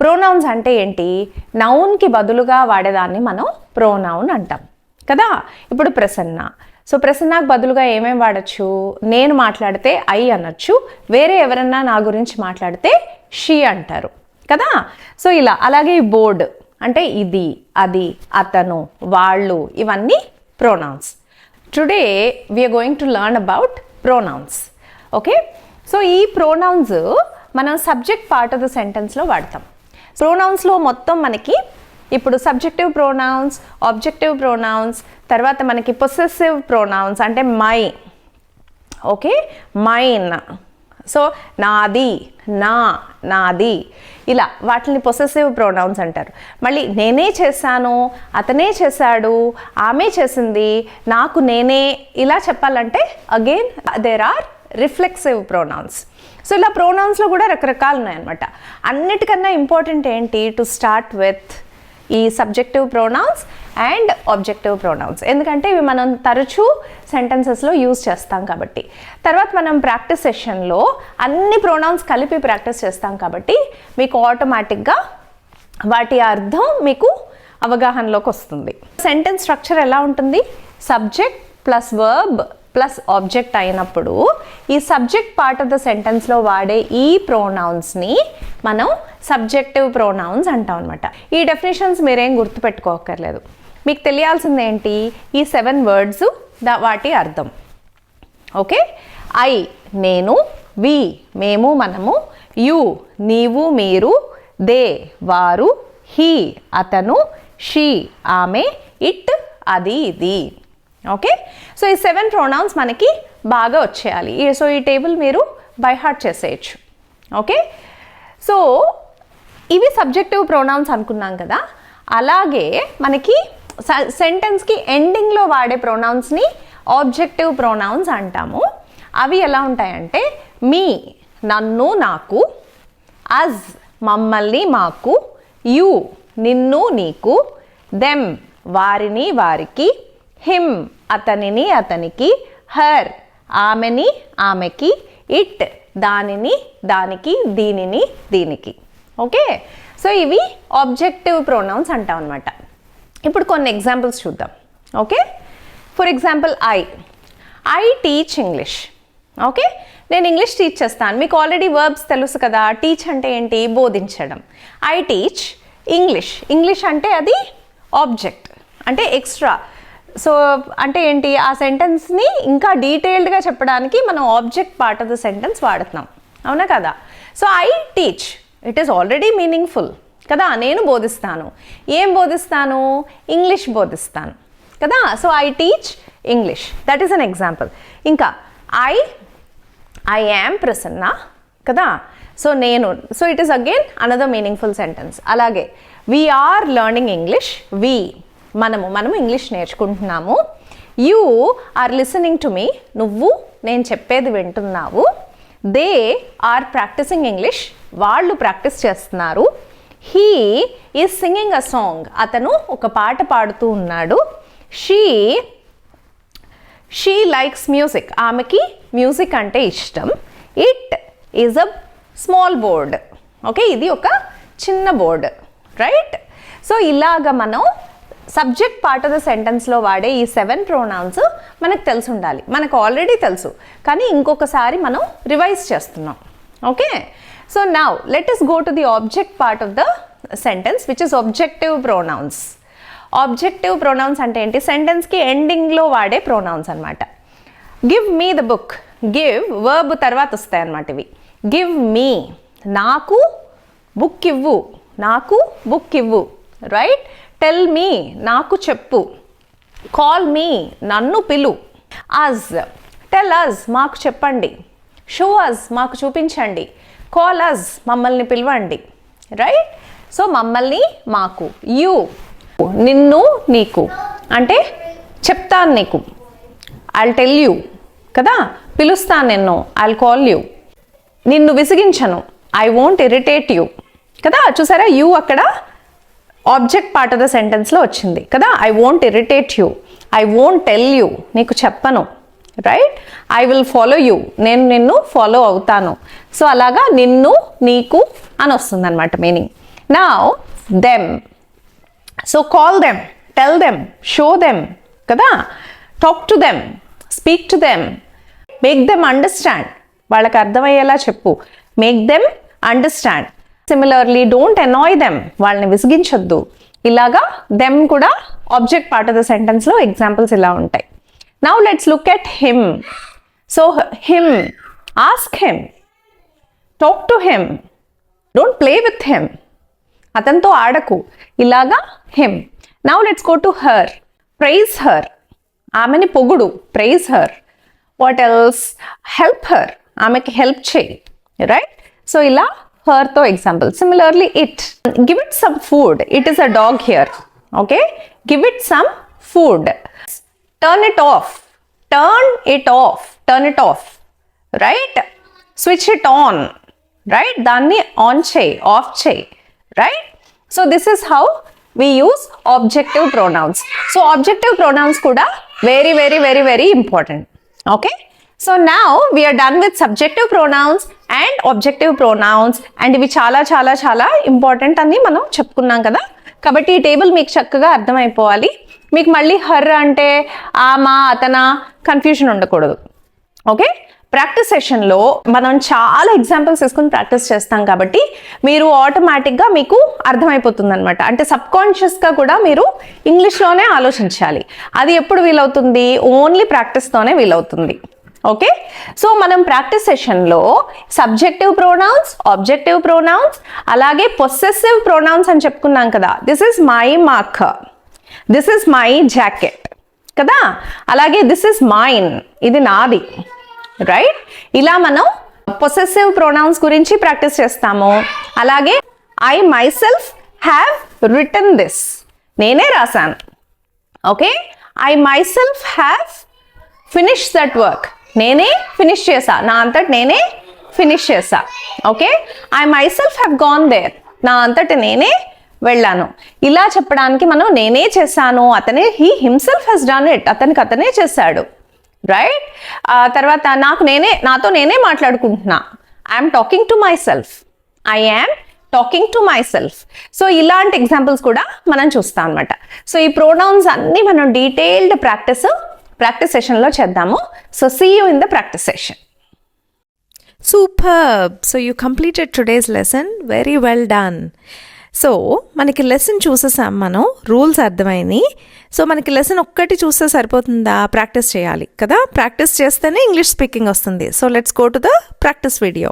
ప్రోనౌన్స్ అంటే ఏంటి? నౌన్కి బదులుగా వాడేదాన్ని మనం ప్రోనౌన్ అంటాం కదా. ఇప్పుడు ప్రసన్న, సో ప్రసన్నకు బదులుగా ఏమేమి వాడచ్చు? నేను మాట్లాడితే ఐ అనొచ్చు, వేరే ఎవరన్నా నా గురించి మాట్లాడితే షీ అంటారు కదా. సో ఇలా. అలాగే ఈ బోర్డ్ అంటే ఇది, అది, అతను, వాళ్ళు, ఇవన్నీ pronouns. Today we are going to learn about pronouns. Okay, so ఈ ప్రోనౌన్స్ మనం సబ్జెక్ట్ పార్ట్ ఆఫ్ ద సెంటెన్స్లో వాడతాం. ప్రోనౌన్స్లో మొత్తం మనకి ఇప్పుడు సబ్జెక్టివ్ ప్రోనౌన్స్, ఆబ్జెక్టివ్ ప్రోనౌన్స్, తర్వాత మనకి పొసెసివ్ ప్రోనౌన్స్ అంటే మై, ఓకే, మైన్, సో నాది, నా, నాది, ఇలా వాటిని పొసెసివ్ ప్రోనౌన్స్ అంటారు. మళ్ళీ నేనే చేశాను, అతనే చేశాడు, ఆమె చేసింది, నాకు నేనే, ఇలా చెప్పాలంటే again there are reflexive pronouns. So ఇలా ప్రోనౌన్స్లో కూడా రకరకాలు ఉన్నాయన్నమాట. అన్నిటికన్నా ఇంపార్టెంట్ ఏంటి? టు స్టార్ట్ విత్ ఈ subjective pronouns and objective pronouns, ఎందుకంటే ఇవి మనం తరచూ సెంటెన్సెస్లో యూజ్ చేస్తాం కాబట్టి. తర్వాత మనం ప్రాక్టీస్ సెషన్లో అన్ని ప్రోనౌన్స్ కలిపి ప్రాక్టీస్ చేస్తాం కాబట్టి మీకు ఆటోమేటిక్గా వాటి అర్థం మీకు అవగాహనలోకి వస్తుంది. సెంటెన్స్ స్ట్రక్చర్ ఎలా ఉంటుంది? Subject plus verb plus object అయినప్పుడు ఈ సబ్జెక్ట్ పార్ట్ ఆఫ్ ద సెంటెన్స్లో వాడే ఈ ప్రోనౌన్స్ని మనం సబ్జెక్టివ్ ప్రోనౌన్స్ అంటాం అనమాట. ఈ డెఫినేషన్స్ మీరేం గుర్తుపెట్టుకోకర్లేదు. మీకు తెలియాల్సింది ఏంటి? ఈ 7 words వాటి అర్థం. ఓకే, ఐ నేను, వి మేము మనము, యు నీవు మీరు, దే వారు, హీ అతను, షీ ఆమె, ఇట్ అది ఇది. ఓకే, సో ఈ 7 pronouns మనకి బాగా వచ్చేయాలి. సో ఈ టేబుల్ మీరు బై హార్ట్ చేసేయచ్చు. ఓకే, సో ఇవి సబ్జెక్టివ్ ప్రోనౌన్స్ అనుకున్నాం కదా. అలాగే మనకి సెంటెన్స్కి ఎండింగ్లో వాడే ప్రోనౌన్స్ని ఆబ్జెక్టివ్ ప్రోనౌన్స్ అంటాము. అవి ఎలా ఉంటాయంటే మీ నన్ను నాకు, అజ్ మమ్మల్ని మాకు, యు నిన్ను నీకు, దెమ్ వారిని వారికి, హిమ్ అతనిని అతనికి, హర్ ఆమెని ఆమెకి, ఇట్ దానిని దానికి, దీనిని దీనికి. ఓకే, సో ఇవి ఆబ్జెక్టివ్ ప్రోనౌన్స్ అంటాం అనమాట. ఇప్పుడు కొన్ని ఎగ్జాంపుల్స్ చూద్దాం. Okay, for example I teach English. Okay, నేను ఇంగ్లీష్ టీచ్ చేస్తాను. మీకు ఆల్రెడీ వర్బ్స్ తెలుసు కదా. టీచ్ అంటే ఏంటి? బోధించడం. ఐ టీచ్ ఇంగ్లీష్ అంటే అది ఆబ్జెక్ట్, అంటే ఎక్స్ట్రా. సో అంటే ఏంటి? ఆ సెంటెన్స్ని ఇంకా డీటెయిల్డ్గా చెప్పడానికి మనం object part of the sentence వాడుతున్నాం, అవునా కదా. So I teach, it is already meaningful కదా. నేను బోధిస్తాను. ఏం బోధిస్తాను? ఇంగ్లీష్ బోధిస్తాను కదా. So I teach English, that is an example. ఇంకా ఐ యామ్ ప్రసన్న కదా. సో నేను, so it is again another meaningful sentence. అలాగే వి ఆర్ లెర్నింగ్ ఇంగ్లీష్, మనము ఇంగ్లీష్ నేర్చుకుంటున్నాము. You are listening to me, నువ్వు నేను చెప్పేది వింటున్నావు. దే ఆర్ ప్రాక్టీసింగ్ ఇంగ్లీష్, వాళ్ళు ప్రాక్టీస్ చేస్తున్నారు. He is singing a song, అతను ఒక పాట పాడుతూ ఉన్నాడు. షీ లైక్స్ మ్యూజిక్, ఆమెకి మ్యూజిక్ అంటే ఇష్టం. It is a small board. Okay, ఇది ఒక చిన్న బోర్డ్, రైట్. సో ఇలాగ మనం సబ్జెక్ట్ పార్ట్ ఆఫ్ ద సెంటెన్స్లో వాడే ఈ 7 pronouns మనకు తెలిసి ఉండాలి. మనకు ఆల్రెడీ తెలుసు, కానీ ఇంకొకసారి మనం రివైజ్ చేస్తున్నాం. Okay, so now let us go to the object part of the sentence, which is objective pronouns. Objective ప్రోనౌన్స్ అంటే ఏంటి? సెంటెన్స్కి ఎండింగ్లో వాడే ప్రోనౌన్స్ అనమాట. Give me the book, give verb తర్వాత వస్తాయి అన్నమాట ఇవి. గివ్ మీ నాకు బుక్ ఇవ్వు, నాకు బుక్ ఇవ్వు, రైట్. టెల్ మీ నాకు చెప్పు. కాల్ మీ నన్ను పిలు. అజ్ టెల్ అజ్ మాకు చెప్పండి. షో అజ్ మాకు చూపించండి. కాల్ అజ్ మమ్మల్ని పిలవండి, రైట్. సో మమ్మల్ని మాకు. యూ నిన్ను నీకు అంటే చెప్తాను నీకు, ఐల్ టెల్ యూ కదా. పిలుస్తాను నిన్ను, ఐల్ కాల్ యూ. నిన్ను విసిగించను, ఐ వోంట్ ఇరిటేట్ యూ కదా. చూసారా, యూ అక్కడ ఆబ్జెక్ట్ పార్ట్ ఆఫ్ ద సెంటెన్స్లో వచ్చింది కదా. I won't irritate you, I won't tell you నీకు చెప్పను, right. I will follow you నేను నిన్ను ఫాలో అవుతాను. సో అలాగా నిన్ను నీకు అని వస్తుంది అనమాట meaning. Now, them. So call them, tell them, show them, kada? Talk to them, speak to them, make them understand. వాళ్ళకి అర్థమయ్యేలా చెప్పు. Make them understand. Similarly, don't annoy them. వాళ్ళని విసిగించొద్దు. ఇలాగా them కూడా object part of the sentence లో examples ఇలా ఉంటాయి. Now let's look at him. So him, ask him, talk to him, don't play with him. అతనితో ఆడకు. ఇలాగా him. Now let's go to her. Praise her. ఆమెని పొగుడు. Praise her. What else? Help her. ఆమెకి help చేయి. Right? So ఇలా her తో example. Similarly, it. Give it some food. It is a dog here. Okay? Give it some food. Turn it off. Turn it off. Turn it off. Right? Switch it on. Right? దాన్ని on చేయి, of చేయి. Right? So this is how we use objective pronouns. So objective pronouns kuda very, very, very, very important. Okay? So now we are done with subjective pronouns and objective pronouns, and ivi chala chala chala important ani manam cheppukunnam kada. Kabatti ee table meeku chakkaga ardhamayipovali. Meeku malli her ante ama atana confusion undakudadu. Okay? Practice సెషన్లో మనం చాలా examples తీసుకుని practice చేస్తాం కాబట్టి మీరు ఆటోమేటిక్గా మీకు అర్థమైపోతుంది అనమాట. అంటే సబ్కాన్షియస్గా కూడా మీరు ఇంగ్లీష్లోనే ఆలోచించాలి. అది ఎప్పుడు వీలవుతుంది? ఓన్లీ ప్రాక్టీస్తోనే వీలవుతుంది. ఓకే? సో మనం ప్రాక్టీస్ సెషన్లో సబ్జెక్టివ్ ప్రొనౌన్స్, ఆబ్జెక్టివ్ ప్రొనౌన్స్, అలాగే పొసెసివ్ ప్రొనౌన్స్ అని చెప్పుకున్నాం కదా. This is my marker, this is my jacket కదా. అలాగే దిస్ ఇస్ మైన్, ఇది నాది. రైట్? ఇలా మనం పొసెసివ్ ప్రొనౌన్స్ గురించి ప్రాక్టీస్ చేస్తాము. అలాగే I myself have written this, నేనే రాశాను. Okay? I myself have finish that work, నేనే ఫినిష్ చేసా, నా అంతటి నేనే ఫినిష్ చేసా. Okay? I myself have gone there, నా అంతటి నేనే వెళ్ళాను. ఇలా చెప్పడానికి మనం నేనే చేశాను, అతనే he himself he's done it, అతనికి అతనే చేశాడు. రైట్? తర్వాత నాతో నేనే మాట్లాడుకుంటున్నా, I'm talking to myself, I am talking to myself. So ఇలాంటి ఎగ్జాంపుల్స్ కూడా మనం చూస్తాం అనమాట. సో ఈ ప్రొనౌన్స్ అన్ని మనం డీటెయిల్డ్ ప్రాక్టీస్ సెషన్లో చేద్దాము. So see you in the practice session. Superb! So you completed today's lesson. Very well done. So మనకి లెసన్ చూసేసాం, మనం రూల్స్ అర్థమైంది. సో మనకి లెసన్ ఒక్కటి చూస్తే సరిపోతుందా? ప్రాక్టీస్ చేయాలి కదా. ప్రాక్టీస్ చేస్తేనే ఇంగ్లీష్ స్పీకింగ్ వస్తుంది. So let's go to the practice video.